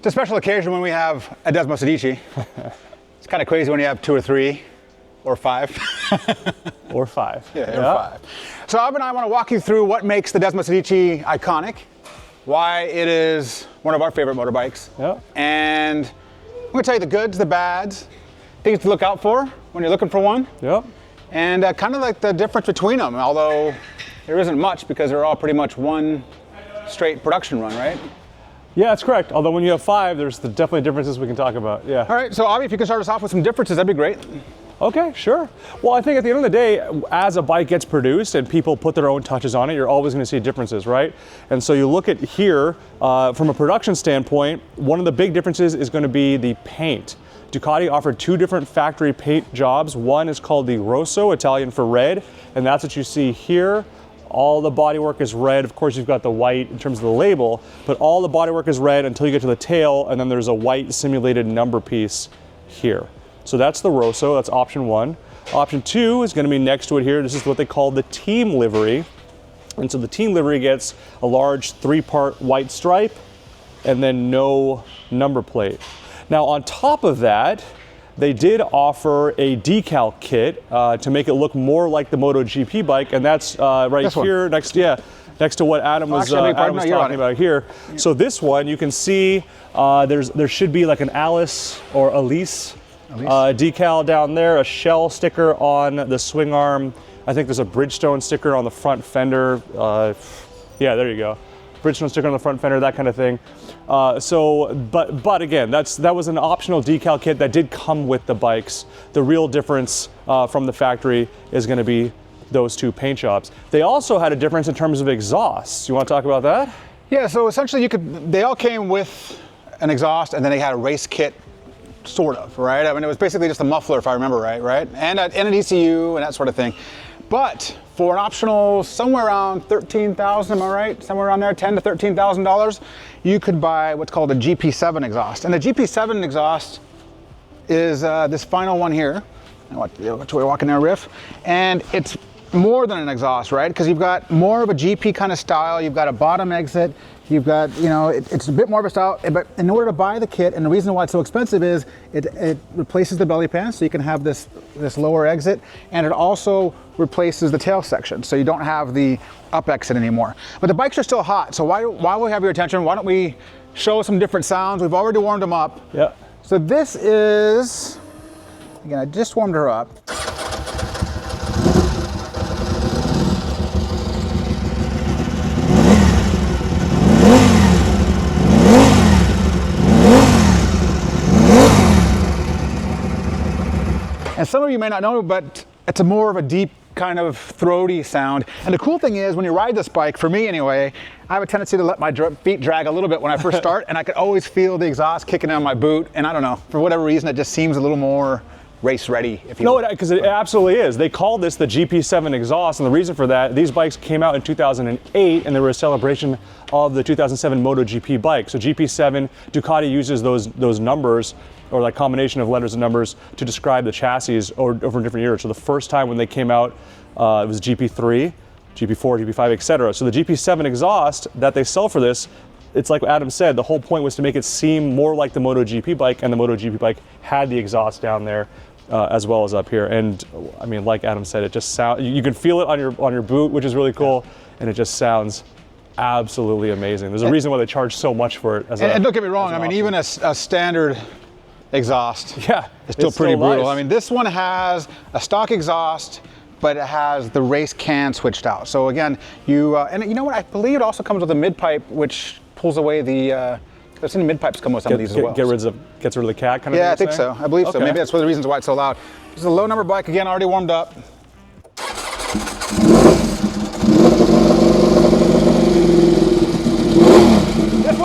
It's a special occasion when we have a Desmosedici. It's kind of crazy when you have 2 or 3 or 5. Or 5. Yeah, or 5. So Abhi and I want to walk you through what makes the Desmosedici iconic, why it is one of our favorite motorbikes, and I'm going to tell you the goods, the bads, things to look out for when you're looking for one, and kind of like the difference between them, although there isn't much because they're all pretty much one straight production run, right? Yeah, that's correct. Although when you have 5, there's definitely differences we can talk about. Yeah. All right, so Abhi, if you could start us off with some differences, that'd be great. Okay, sure. Well, I think at the end of the day, as a bike gets produced and people put their own touches on it, you're always going to see differences, right? And so you look at here, from a production standpoint, one of the big differences is going to be the paint. Ducati offered 2 different factory paint jobs. One is called the Rosso, Italian for red, and that's what you see here. All the bodywork is red. Of course, you've got the white in terms of the label, but all the bodywork is red until you get to the tail, and then there's a white simulated number piece here. So that's the Rosso, that's option 1. Option 2 is going to be next to it here. This is what they call the team livery. And so the team livery gets a large 3-part white stripe and then no number plate. Now on top of that, they did offer a decal kit to make it look more like the MotoGP bike, and that's right here next to what Adam was talking about here. So this one, you can see there should be like an Alice or Elise decal down there, a shell sticker on the swing arm. I think there's a Bridgestone sticker on the front fender. Yeah, there you go. Bridgestone sticker on the front fender, that kind of thing. But again, that was an optional decal kit that did come with the bikes. The real difference from the factory is going to be those 2 paint jobs. They also had a difference in terms of exhausts. You want to talk about that? Yeah, so essentially they all came with an exhaust, and then they had a race kit, sort of, right? I mean, it was basically just a muffler, if I remember right? And an ECU and that sort of thing. But for an optional somewhere around $13,000, am I right? Somewhere around there, $10,000 to $13,000, you could buy what's called a GP7 exhaust. And the GP7 exhaust is this final one here. We're walking there, Riff. And it's more than an exhaust, right? Because you've got more of a GP kind of style. You've got a bottom exit. You've got, it's a bit more of a style, but in order to buy the kit, and the reason why it's so expensive is it replaces the belly pan, so you can have this lower exit, and it also replaces the tail section, so you don't have the up exit anymore. But the bikes are still hot, so while we have your attention, why don't we show some different sounds? We've already warmed them up. Yeah. So this is, again, I just warmed her up. And some of you may not know, but it's a more of a deep kind of throaty sound. And the cool thing is, when you ride this bike, for me anyway, I have a tendency to let my feet drag a little bit when I first start, and I could always feel the exhaust kicking down my boot. And I don't know, for whatever reason, it just seems a little more race ready, if you will. No, because it absolutely is. They call this the GP7 exhaust, and the reason for that, these bikes came out in 2008, and they were a celebration of the 2007 MotoGP bike. So GP7, Ducati uses those numbers, or that combination of letters and numbers, to describe the chassis over different years. So the first time when they came out, it was GP3, GP4, GP5, etc. So the GP7 exhaust that they sell for this, it's like Adam said, the whole point was to make it seem more like the MotoGP bike, and the MotoGP bike had the exhaust down there as well as up here. And I mean, like Adam said, it just sounds, you can feel it on your boot, which is really cool, and it just sounds absolutely amazing. There's a reason why they charge so much for it. And don't get me wrong, I mean, even a standard exhaust is still pretty brutal. Nice. I mean, this one has a stock exhaust, but it has the race can switched out. So again, and you know what, I believe it also comes with a mid pipe, which pulls away the, I've seen mid pipes come with some of these as well. Gets rid of the cat kind of thing? Yeah, I think so. I believe so. Maybe that's one of the reasons why it's so loud. This is a low number bike, again, already warmed up. This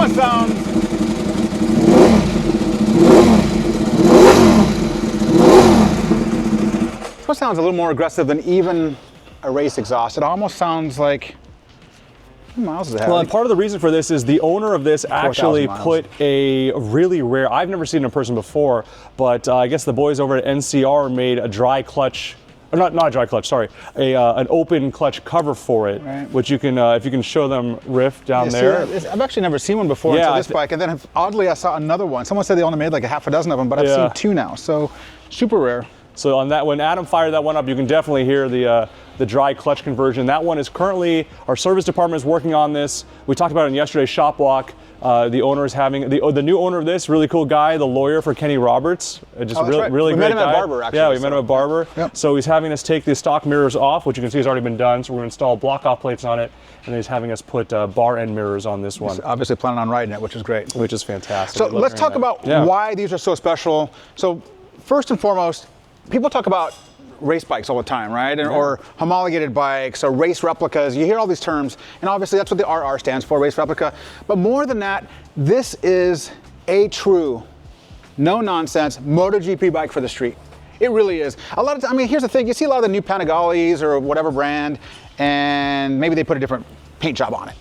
one sounds a little more aggressive than even a race exhaust. It almost sounds like, how many miles does it have? Well, and part of the reason for this is the owner of this actually put a really rare, I've never seen it in person before, but I guess the boys over at NCR made a dry clutch or not a dry clutch, sorry, an open clutch cover for it, right. which you can, if you can show them Riff down there. I've actually never seen one before until this bike, and then oddly I saw another one. Someone said they only made like a half a dozen of them, but I've seen 2 now, so super rare. So on that, when Adam fired that one up, you can definitely hear the dry clutch conversion. That one is currently, our service department is working on this. We talked about it in yesterday's shop walk. The owner is having, the new owner of this, really cool guy, the lawyer for Kenny Roberts. Just really great guy. We met him at Barber, actually. Yeah, we met him at Barber. Yep. So he's having us take the stock mirrors off, which you can see has already been done. So we're going to install block-off plates on it, and he's having us put bar end mirrors on this one. He's obviously planning on riding it, which is great. Which is fantastic. So let's talk about why these are so special. So first and foremost, people talk about race bikes all the time, right? Or homologated bikes or race replicas. You hear all these terms, and obviously that's what the RR stands for, race replica. But more than that, this is a true, no nonsense MotoGP bike for the street. It really is. A lot of I mean, here's the thing, you see a lot of the new Panigales or whatever brand, and maybe they put a different paint job on it.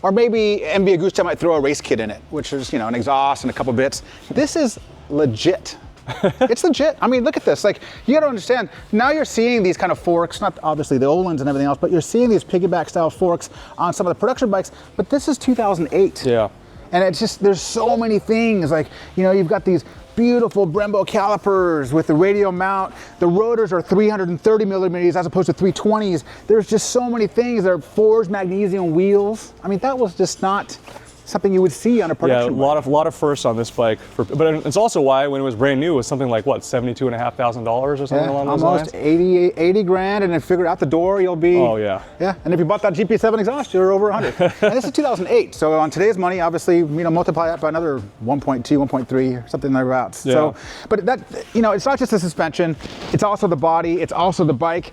Or maybe MV Agusta might throw a race kit in it, which is, an exhaust and a couple bits. This is legit. It's legit. I mean, look at this. Like, you got to understand, now you're seeing these kind of forks, not obviously the Olins and everything else, but you're seeing these piggyback style forks on some of the production bikes, but this is 2008. Yeah. And it's just, there's so many things. Like, you've got these beautiful Brembo calipers with the radial mount. The rotors are 330 millimeters as opposed to 320s. There's just so many things. There are forged magnesium wheels. I mean, that was just not something you would see on a production bike. A lot of firsts on this bike. But it's also why when it was brand new, it was something like what, $72,500 or something along those lines? Almost 80 grand, and then figure out the door you'll be. Oh yeah. Yeah, and if you bought that GP7 exhaust, you're over 100. And this is 2008, so on today's money, obviously, multiply that by another 1.2, 1.3, or something thereabouts. Yeah. So, but that, it's not just the suspension, it's also the body, it's also the bike.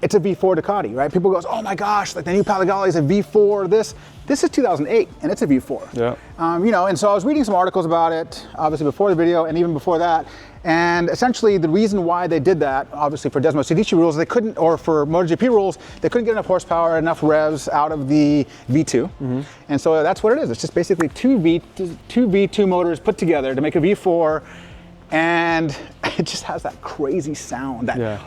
It's a V4 Ducati, right? People go, oh my gosh, like the new Panigale is a V4, This is 2008, and it's a V4. Yeah. And so I was reading some articles about it, obviously before the video, and even before that. And essentially, the reason why they did that, obviously for Desmosedici rules, they couldn't, or for MotoGP rules, they couldn't get enough horsepower, enough revs out of the V2. Mm-hmm. And so that's what it is. It's just basically two V2 motors put together to make a V4, and it just has that crazy sound that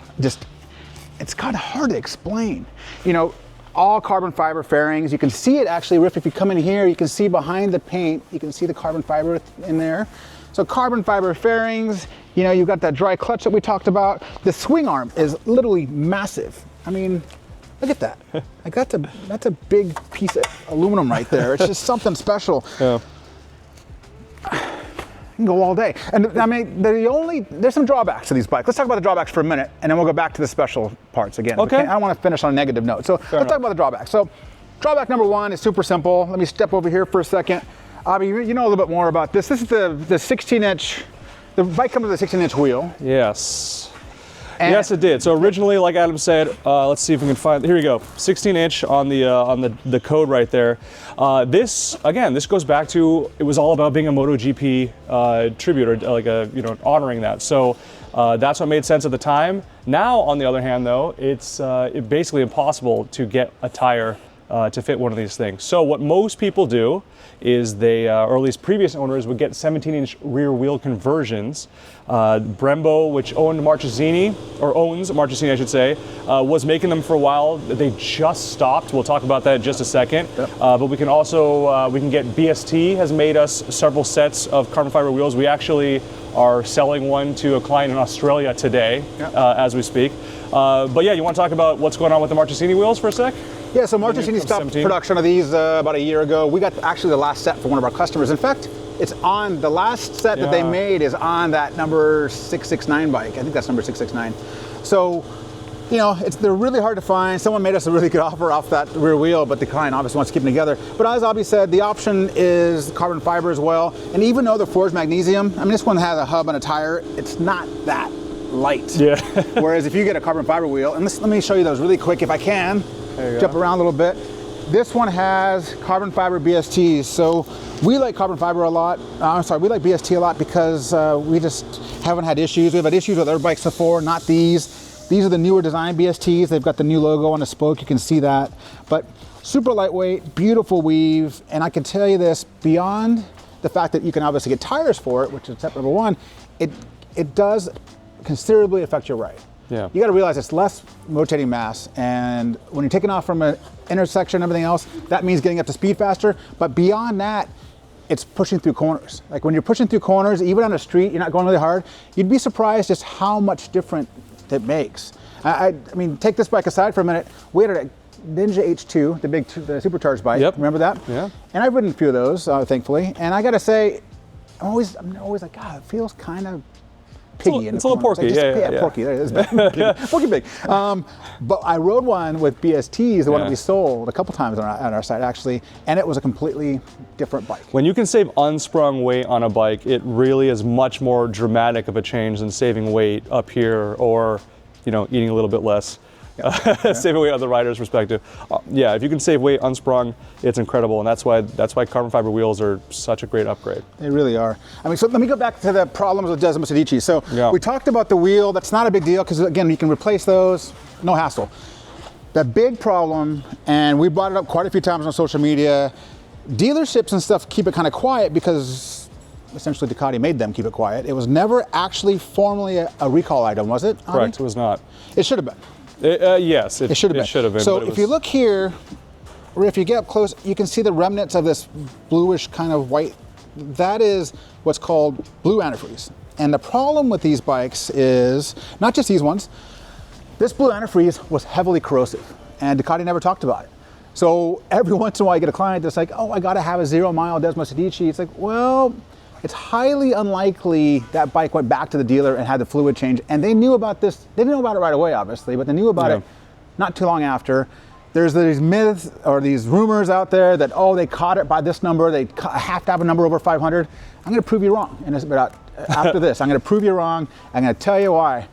it's kind of hard to explain. All carbon fiber fairings. You can see it actually, Riff, if you come in here, you can see behind the paint, you can see the carbon fiber in there. So carbon fiber fairings, you've got that dry clutch that we talked about. The swing arm is literally massive. I mean, look at that. Like that's a big piece of aluminum right there. It's just something special. Yeah. You can go all day. And I mean, there's some drawbacks to these bikes. Let's talk about the drawbacks for a minute, and then we'll go back to the special parts again. Okay. I don't want to finish on a negative note. So let's talk about the drawbacks. So drawback number 1 is super simple. Let me step over here for a second. Abhi, you know a little bit more about this. This is the 16-inch, the bike comes with a 16-inch wheel. Yes. Yes, it did. So originally, like Adam said, let's see if we can find. Here we go, 16-inch on the code right there. This goes back to, it was all about being a MotoGP tribute, or like honoring that. So that's what made sense at the time. Now, on the other hand, though, it's basically impossible to get a tire to fit one of these things. So what most people do is they, or at least previous owners, would get 17-inch rear wheel conversions. Brembo, which owns Marchesini, I should say, was making them for a while. They just stopped. We'll talk about that in just a second. Yep. But we can also, we can get BST has made us several sets of carbon fiber wheels. We actually are selling one to a client in Australia today, as we speak. But yeah, you want to talk about what's going on with the Marchesini wheels for a sec? Yeah, so Marchesini stopped production of these about a year ago. We got actually the last set for one of our customers. In fact, it's on the last set that they made is on that number 669 bike. I think that's number 669. So, they're really hard to find. Someone made us a really good offer off that rear wheel, but the client obviously wants to keep them together. But as Abhi said, the option is carbon fiber as well. And even though they're forged magnesium, I mean, this one has a hub and a tire. It's not that light. Yeah. Whereas if you get a carbon fiber wheel, and let me show you those really quick if I can. Jump around a little bit. This one has carbon fiber BSTs. So we like carbon fiber a lot. We like BST a lot because we just haven't had issues. We've had issues with other bikes before, not these. These are the newer design BSTs. They've got the new logo on the spoke. You can see that. But super lightweight, beautiful weave. And I can tell you this, beyond the fact that you can obviously get tires for it, which is step number 1, it does considerably affect your ride. Yeah. you got to realize it's less rotating mass, and when you're taking off from an intersection and everything else, that means getting up to speed faster. But beyond that, it's pushing through corners. Like when you're pushing through corners, even on a street, you're not going really hard, you'd be surprised just how much different it makes. I mean, take this bike aside for a minute. We had a Ninja H2, the supercharged bike. Yep. Remember that? Yeah. And I've ridden a few of those, thankfully. And I got to say, I'm always like, God, it feels kind of piggy. It's a little porky, yeah. Porky, there it is. Porky big. But I rode one with BSTs, the one that we sold a couple times on our site actually, and it was a completely different bike. When you can save unsprung weight on a bike, it really is much more dramatic of a change than saving weight up here or, you know, eating a little bit less. Saving weight on the rider's perspective. Yeah, if you can save weight unsprung, it's incredible, and that's why carbon fiber wheels are such a great upgrade. They really are. I mean, so let me go back to the problems with Desmosedici. So we talked about the wheel. That's not a big deal because again, you can replace those, no hassle. The big problem, and we brought it up quite a few times on social media, dealerships and stuff keep it kind of quiet because essentially Ducati made them keep it quiet. It was never actually formally a recall item, was it? Correct, it was not. It should have been. Yes, it should have been. So if you look here, or if you get up close, you can see the remnants of this bluish kind of white. That is what's called blue antifreeze. And the problem with these bikes is, not just these ones, this blue antifreeze was heavily corrosive, and Ducati never talked about it. So every once in a while you get a client that's like, oh, I gotta have a 0-mile Desmosedici. It's like, well, it's highly unlikely that bike went back to the dealer and had the fluid change. And they knew about this. They didn't know about it right away, obviously, but they knew about it not too long after. There's these myths or these rumors out there that, oh, they caught it by this number. They have to have a number over 500. I'm going to prove you wrong. And after this, I'm going to prove you wrong. I'm going to tell you why.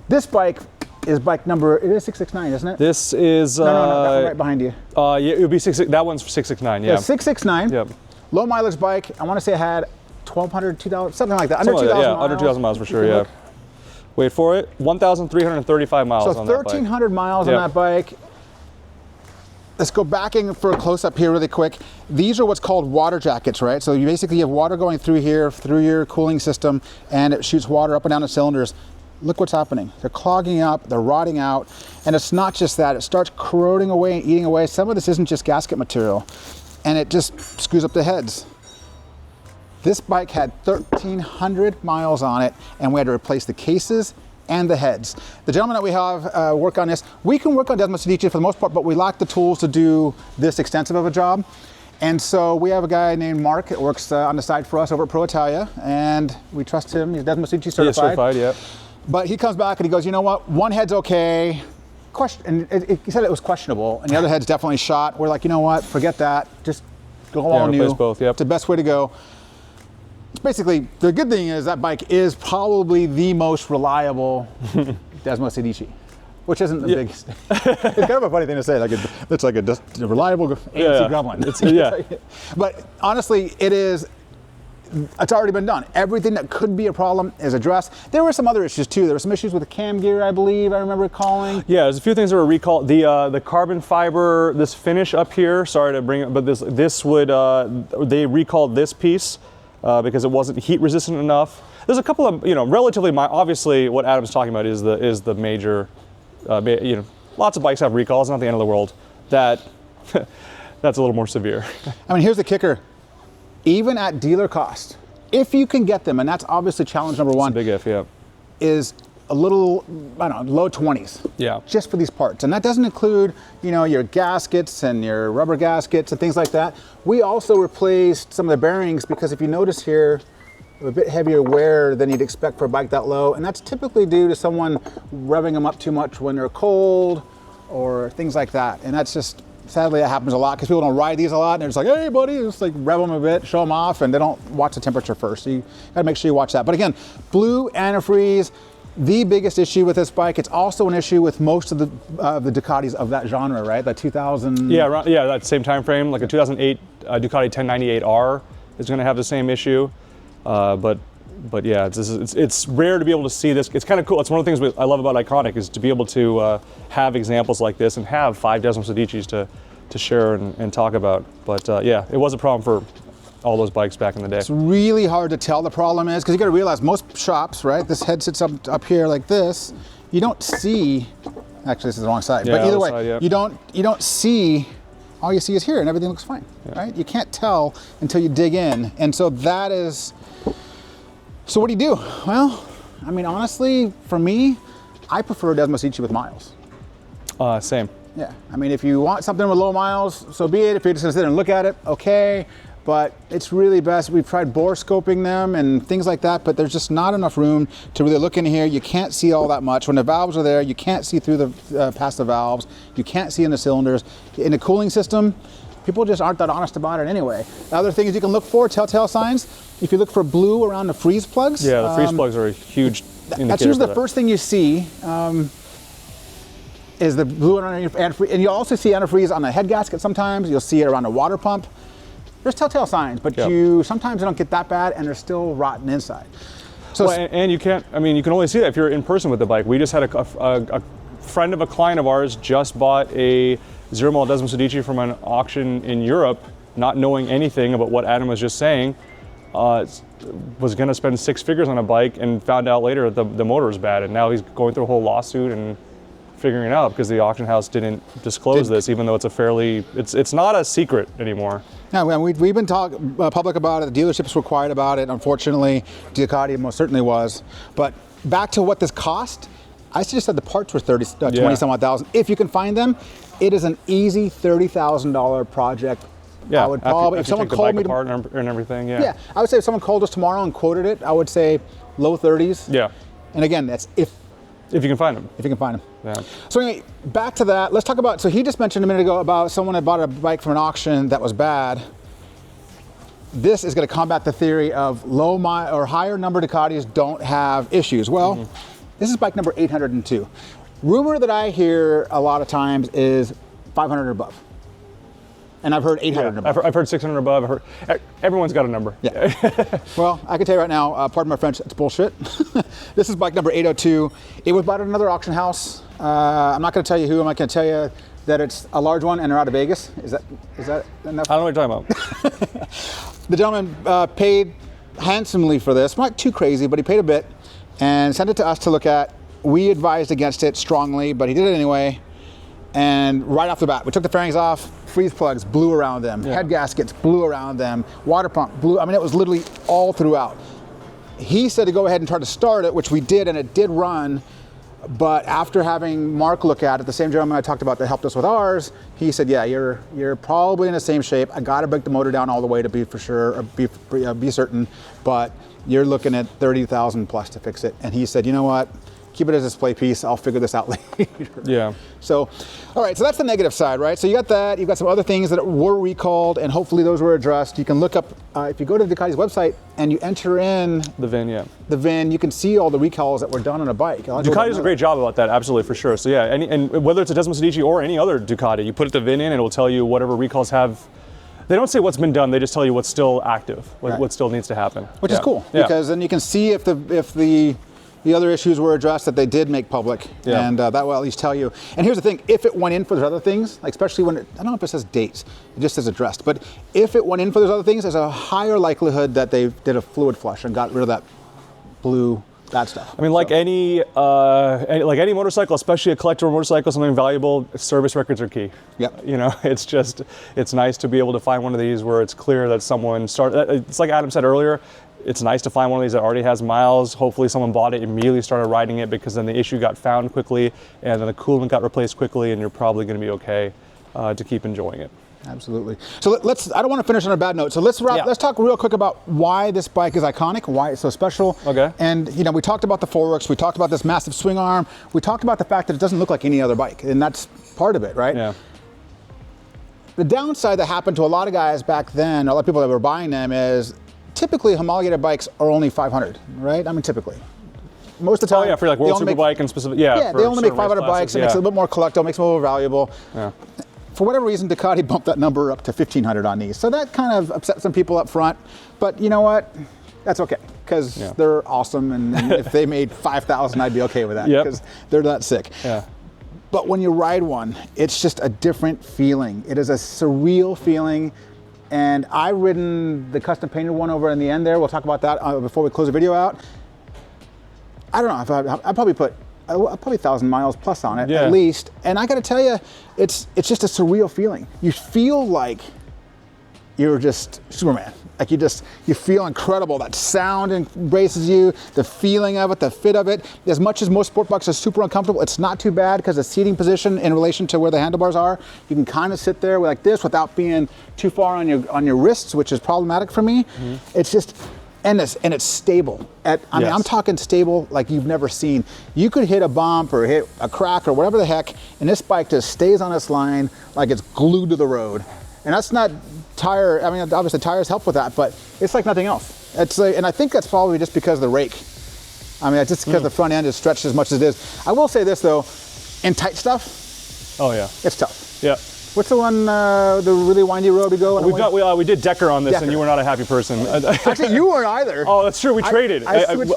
This bike is bike number, it is 669, isn't it? This is... No, that one right behind you. Yeah, it would be that one's 669, yeah. 669. Yep. Low mileage bike. I want to say it had 1,200, 2,000, something like that. Under 2,000 miles. Under 2,000 miles for sure, yeah. Wait for it. 1,335 miles on that bike. So 1,300 miles on that bike. Let's go back in for a close-up here really quick. These are what's called water jackets, right? So you basically have water going through here, through your cooling system, and it shoots water up and down the cylinders. Look what's happening. They're clogging up, they're rotting out, and it's not just that. It starts corroding away and eating away. Some of this isn't just gasket material, and it just screws up the heads. This bike had 1,300 miles on it, and we had to replace the cases and the heads. The gentleman that we have work on this, we can work on Desmosedici for the most part, but we lack the tools to do this extensive of a job. And so we have a guy named Mark that works on the side for us over at Pro Italia, and we trust him. He's Desmosedici certified. He is certified, yeah. But he comes back and he goes, you know what, one head's okay. He said it was questionable, and the other head's definitely shot. We're like, you know what, forget that. Just go all new. Replace both, yep. It's the best way to go. Basically, the good thing is that bike is probably the most reliable Desmosedici, which isn't the biggest. It's kind of a funny thing to say. It's like a reliable AMC Gremlin. But honestly, it's already been done. Everything that could be a problem is addressed. There were some other issues too. There were some issues with the cam gear, I believe. I remember calling. Yeah, there's a few things that were recalled. The carbon fiber, this finish up here. Sorry to bring it, but this would they recalled this piece. Because it wasn't heat resistant enough. There's a couple of, relatively obviously what Adam's talking about is the major, lots of bikes have recalls, not the end of the world. That's a little more severe. I mean, here's the kicker. Even at dealer cost, if you can get them, and that's obviously challenge number one. It's a big if, yeah. Is a little, low 20s. Yeah. Just for these parts. And that doesn't include, your gaskets and your rubber gaskets and things like that. We also replaced some of the bearings because if you notice here, a bit heavier wear than you'd expect for a bike that low. And that's typically due to someone revving them up too much when they're cold or things like that. And that's just, sadly, that happens a lot because people don't ride these a lot and they're just like, hey buddy, just like rev them a bit, show them off, and they don't watch the temperature first. So you gotta make sure you watch that. But again, blue antifreeze, the biggest issue with this bike. It's also an issue with most of the Ducatis of that genre, right? The 2000. Yeah, that same time frame. Like a 2008 Ducati 1098R is going to have the same issue. But yeah, it's rare to be able to see this. It's kind of cool. It's one of the things I love about Iconic is to be able to have examples like this and have 5 Desmosedicis to share and talk about. But yeah, it was a problem for all those bikes back in the day. It's really hard to tell. The problem is, because you got to realize most shops, right? This head sits up here like this. You don't see. Actually, this is the wrong side. Yeah, but either way, side, yeah. you don't see. All you see is here, and everything looks fine, right? You can't tell until you dig in, and so that is. So what do you do? Well, I mean, honestly, for me, I prefer Desmosedici with miles. Same. Yeah, I mean, if you want something with low miles, so be it. If you're just gonna sit and look at it, okay. But it's really best. We've tried bore scoping them and things like that, but there's just not enough room to really look in here. You can't see all that much. When the valves are there, you can't see through the past the valves. You can't see in the cylinders. In the cooling system, people just aren't that honest about it anyway. The other thing is you can look for telltale signs. If you look for blue around the freeze plugs. Yeah, the freeze plugs are a huge indicator. That's usually the first thing you see. Is the blue around antifreeze, and you'll also see antifreeze on the head gasket sometimes. You'll see it around the water pump. There's telltale signs, but you sometimes don't get that bad, and they're still rotten inside. So, well, and you can't. I mean, you can only see that if you're in person with the bike. We just had a friend of a client of ours just bought a 0-mile Desmosedici from an auction in Europe, not knowing anything about what Adam was just saying. Was going to spend 6 figures on a bike, and found out later that the motor is bad, and now he's going through a whole lawsuit and figuring it out because the auction house didn't disclose this, even though it's a fairly, it's not a secret anymore. Yeah, we've been talking public about it. The dealerships were quiet about it. Unfortunately, Ducati most certainly was. But back to what this cost, I just said the parts were 20 some odd thousand. If you can find them, it is an easy $30,000 project. Yeah, I would probably, if someone called me apart and everything, yeah, I would say if someone called us tomorrow and quoted it, I would say low 30s. Yeah. And again, that's if you can find them. If you can find them. Yeah. So anyway, back to that. Let's talk about, so he just mentioned a minute ago about someone that bought a bike from an auction that was bad. This is going to combat the theory of low mile or higher number Ducatis don't have issues. Well, this is bike number 802. Rumor that I hear a lot of times is 500 or above. And I've heard 800 and above. I've heard 600 above. I've heard, everyone's got a number. Yeah. Well, I can tell you right now, pardon my French, it's bullshit. This is bike number 802. It was bought at another auction house. I'm not going to tell you who. I'm not going to tell you that it's a large one and they're out of Vegas. Is that enough? I don't know what you're talking about. The gentleman paid handsomely for this. Not too crazy, but he paid a bit and sent it to us to look at. We advised against it strongly, but he did it anyway. And right off the bat, we took the fairings off, freeze plugs blew around them, head gaskets blew around them, water pump blew, I mean, it was literally all throughout. He said to go ahead and try to start it, which we did, and it did run, but after having Mark look at it, the same gentleman I talked about that helped us with ours, he said, yeah, you're probably in the same shape. I gotta break the motor down all the way to be for sure, or be certain, but you're looking at 30,000 plus to fix it. And he said, you know what? Keep it as a display piece. I'll figure this out later. Yeah. So, all right, so that's the negative side, right? So you got that, you've got some other things that were recalled, and hopefully those were addressed. You can look up, if you go to Ducati's website and you enter in the VIN, the VIN, you can see all the recalls that were done on a bike. Ducati does a great job about that, absolutely, for sure. So yeah, and whether it's a Desmosedici or any other Ducati, you put the VIN in, and it'll tell you whatever recalls have. They don't say what's been done, they just tell you what's still active, what still needs to happen. Which is cool, because then you can see if the other issues were addressed that they did make public, and that will at least tell you. And here's the thing, if it went in for those other things, like especially when, I don't know if it says dates, it just says addressed, but if it went in for those other things, there's a higher likelihood that they did a fluid flush and got rid of that blue, that stuff. I mean, like any motorcycle, especially a collector motorcycle, something valuable, service records are key. Yep. You know, it's nice to be able to find one of these where it's clear that someone started, it's like Adam said earlier, it's nice to find one of these that already has miles. Hopefully someone bought it, immediately started riding it, because then the issue got found quickly and then the coolant got replaced quickly, and you're probably going to be okay to keep enjoying it. Absolutely. So I don't want to finish on a bad note. So let's talk real quick about why this bike is iconic, why it's so special. Okay. And you know, we talked about the forks, we talked about this massive swing arm, we talked about the fact that it doesn't look like any other bike, and that's part of it, right? Yeah. The downside that happened to a lot of guys back then, a lot of people that were buying them, is typically homologated bikes are only 500, right? I mean, typically. Most of the time. Oh yeah, for like World Superbike and specific, yeah, they only make 500 bikes. It makes it a little bit more collectible, makes it more valuable. Yeah. For whatever reason, Ducati bumped that number up to 1,500 on these. So that kind of upset some people up front. But you know what? That's okay, because they're awesome. And if they made 5,000, I'd be okay with that, because they're that sick. Yeah. But when you ride one, it's just a different feeling. It is a surreal feeling. and I've ridden the custom painted one over in the end there. We'll talk about that before we close the video out. I don't know, I probably put 1,000 miles plus on it at least. And I got to tell you, it's just a surreal feeling. You feel like you're just Superman. Like you feel incredible. That sound embraces you, the feeling of it, the fit of it. As much as most sport bikes are super uncomfortable, it's not too bad because the seating position in relation to where the handlebars are, you can kind of sit there like this without being too far on your wrists, which is problematic for me. It's just, and it's stable. I mean, I'm talking stable like you've never seen. You could hit a bump or hit a crack or whatever the heck, and this bike just stays on its line like it's glued to the road. And that's not tire, I mean, obviously tires help with that, but it's like nothing else. It's like, and I think that's probably just because of the rake. I mean, it's just because the front end is stretched as much as it is. I will say this though, in tight stuff, oh yeah, it's tough. Yeah. What's the one, the really windy road we go? We did Decker on this, and you were not a happy person. Actually, you weren't either. Oh, that's true. We traded.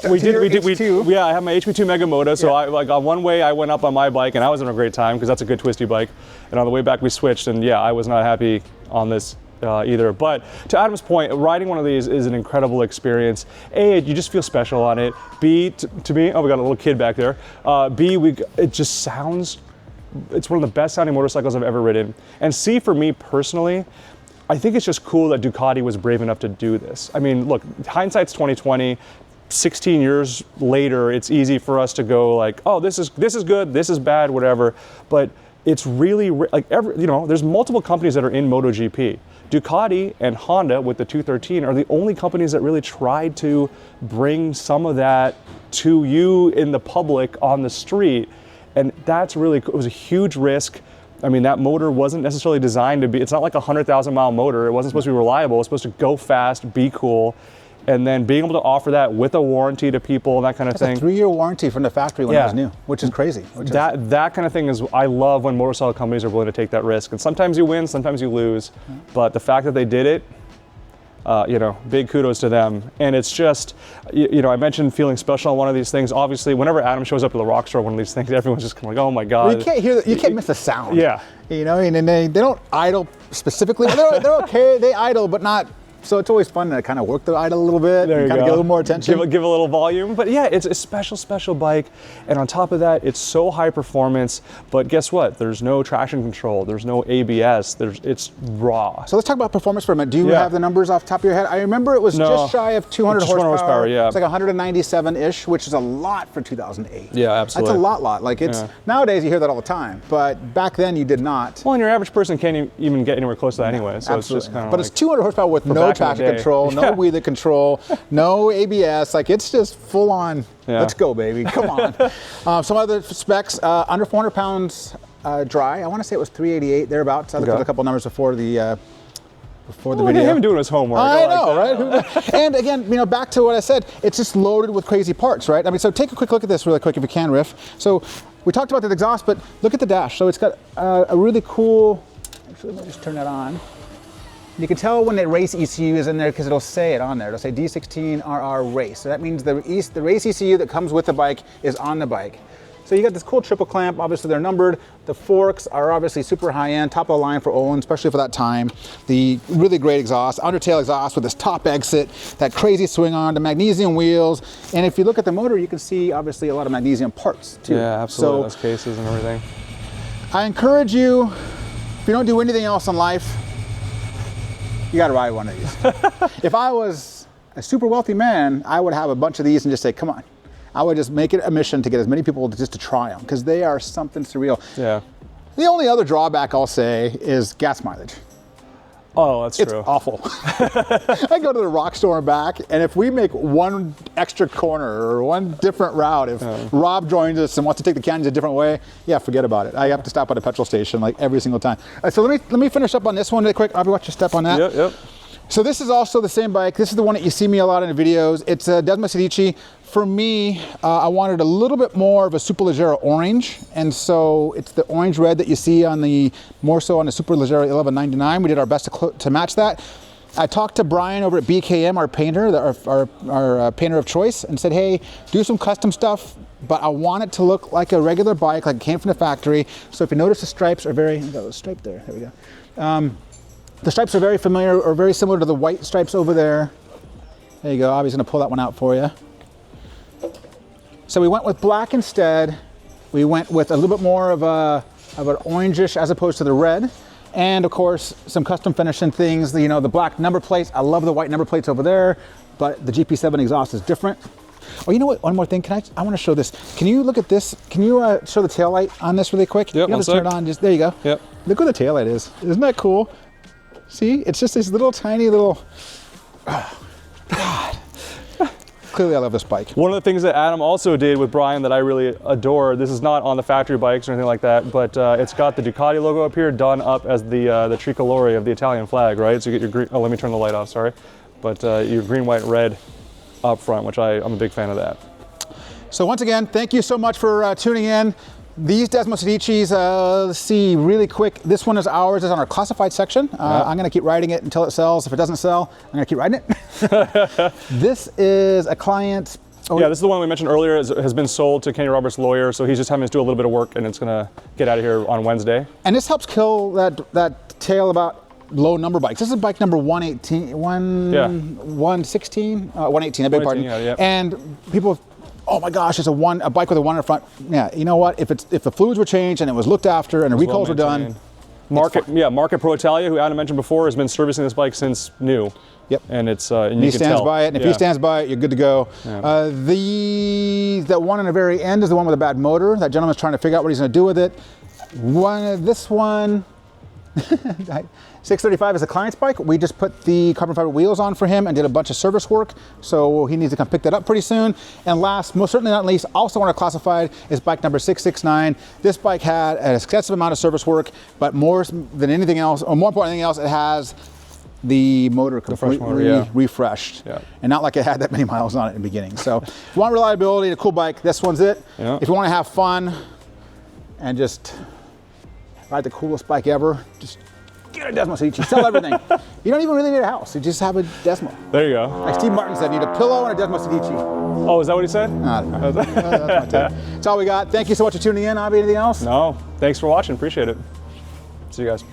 We did. Yeah, I have my HP2 Mega Moto. So on one way I went up on my bike, and I was having a great time because that's a good twisty bike. And on the way back we switched, and yeah, I was not happy on this either. But to Adam's point, riding one of these is an incredible experience. A, you just feel special on it. B, to me, oh, we got a little kid back there. B, it just sounds. It's one of the best sounding motorcycles I've ever ridden. And C, for me personally, I think it's just cool that Ducati was brave enough to do this. I mean, look, hindsight's 2020. 16 years later, it's easy for us to go like, oh, this is good, this is bad, whatever. But it's really like there's multiple companies that are in MotoGP. Ducati and Honda with the 213 are the only companies that really tried to bring some of that to you in the public on the street. And that's really, it was a huge risk. I mean, that motor wasn't necessarily designed to be, it's not like a 100,000 mile motor. It wasn't supposed to be reliable. It was supposed to go fast, be cool. And then being able to offer that with a warranty to people and that kind of thing. That's a 3-year warranty from the factory when it was new, which is crazy. That kind of thing is, I love when motorcycle companies are willing to take that risk. And sometimes you win, sometimes you lose. But the fact that they did it, big kudos to them. And it's just, I mentioned feeling special on one of these things. Obviously, whenever Adam shows up to the rock store, one of these things, everyone's just kind of like, oh my God. Well, you can't hear, you can't miss the sound. Yeah. And they don't idle specifically. They're okay, they idle, but not. So it's always fun to kind of work the idle a little bit, and kind of get a little more attention. Give a little volume. But yeah, it's a special bike. And on top of that, it's so high performance. But guess what? There's no traction control. There's no ABS. It's raw. So let's talk about performance for a minute. Do you have the numbers off the top of your head? I remember it was just shy of 200 horsepower. Yeah. It's like 197-ish, which is a lot for 2008. Yeah, absolutely. That's a lot. Like nowadays you hear that all the time, but back then you did not. Well, and your average person can't even get anywhere close to that anyway. So it's just kind of. But it's 200 horsepower with no traction control, no wheelie control, no ABS. Like it's just full on. Let's go, baby. Come on. Some other specs: under 400 pounds dry. I want to say it was 388 thereabouts. I looked at a couple numbers before the video. Look at him doing his homework. I know, right? And again, back to what I said. It's just loaded with crazy parts, right? I mean, so take a quick look at this really quick if you can, Riff. So we talked about the exhaust, but look at the dash. So it's got a really cool. Actually, let me just turn that on. You can tell when the race ECU is in there because it'll say it on there. It'll say D16RR race. So that means the race ECU that comes with the bike is on the bike. So you got this cool triple clamp. Obviously they're numbered. The forks are obviously super high end, top of the line for Olin, especially for that time. The really great exhaust, undertail exhaust with this top exit, that crazy swing on, the magnesium wheels. And if you look at the motor, you can see obviously a lot of magnesium parts too. Yeah, absolutely. Those cases and everything. I encourage you, if you don't do anything else in life, you got to ride one of these. If I was a super wealthy man, I would have a bunch of these and just say, come on. I would just make it a mission to get as many people just to try them because they are something surreal. Yeah. The only other drawback I'll say is gas mileage. Oh, that's true. It's awful. I go to the rock store and back, and if we make one extra corner or one different route, if Rob joins us and wants to take the canyons a different way, forget about it. I have to stop at a petrol station like every single time. So let me finish up on this one really quick. I'll watch you step on that. Yep. So this is also the same bike. This is the one that you see me a lot in the videos. It's a Desmosedici. For me, I wanted a little bit more of a Superleggera orange, and so it's the orange red that you see on more so on the Superleggera 1199. We did our best to match that. I talked to Brian over at BKM, our painter, our painter of choice, and said, hey, do some custom stuff, but I want it to look like a regular bike, like it came from the factory. So if you notice the stripes are got a stripe there we go. The stripes are very familiar, or very similar to the white stripes over there. There you go, Abhi's gonna pull that one out for you. So we went with black instead. We went with a little bit more of an orangish as opposed to the red. And of course, some custom finishing things, you know, the black number plates. I love the white number plates over there, but the GP7 exhaust is different. Oh, you know what? One more thing. I want to show this. Can you look at this? Can you show the taillight on this really quick? Yep, you have to turn it on. Just there you go. Yep. Look what the taillight is. Isn't that cool? See, it's just this little tiny little. Oh, God. Clearly, I love this bike. One of the things that Adam also did with Brian that I really adore, this is not on the factory bikes or anything like that, but it's got the Ducati logo up here done up as the tricolore of the Italian flag, right? So you get your green, oh, let me turn the light off, sorry. But your green, white, red up front, which I'm a big fan of that. So once again, thank you so much for tuning in. These Desmosedicis, let's see really quick. This one is ours, it's on our classified section. I'm gonna keep riding it until it sells. If it doesn't sell, I'm gonna keep riding it. This is a client. Oh, yeah, this is the one we mentioned earlier, has been sold to Kenny Roberts' lawyer, so he's just having to do a little bit of work and it's gonna get out of here on Wednesday. And this helps kill that tale about low number bikes. This is bike number 118, 116, 118, I beg your pardon. Yeah. And people, oh my gosh, it's a bike with a 1 in front. Yeah, you know what? If the fluids were changed and it was looked after and the recalls were done. Market Pro Italia, who Adam mentioned before, has been servicing this bike since new. Yep. And it's and he stands by it, and if he stands by it, you're good to go. Yeah. The one in the very end is the one with a bad motor. That gentleman's trying to figure out what he's going to do with it. This one. 635 is a client's bike. We just put the carbon fiber wheels on for him and did a bunch of service work. So he needs to come pick that up pretty soon. And last, most certainly not least, also on our classified is bike number 669. This bike had an excessive amount of service work, but more than anything else, or more important than anything else, it has the motor completely refreshed. Yeah. And not like it had that many miles on it in the beginning. So if you want reliability, a cool bike, this one's it. Yeah. If you want to have fun and just ride the coolest bike ever, just get a Desmosedici, sell everything. You don't even really need a house, you just have a Desmo. There you go. Like Steve Martin said, you need a pillow and a Desmosedici. Oh, is that what he said? That's my take. That's all we got. Thank you so much for tuning in. Abhi, anything else? No, thanks for watching, appreciate it. See you guys.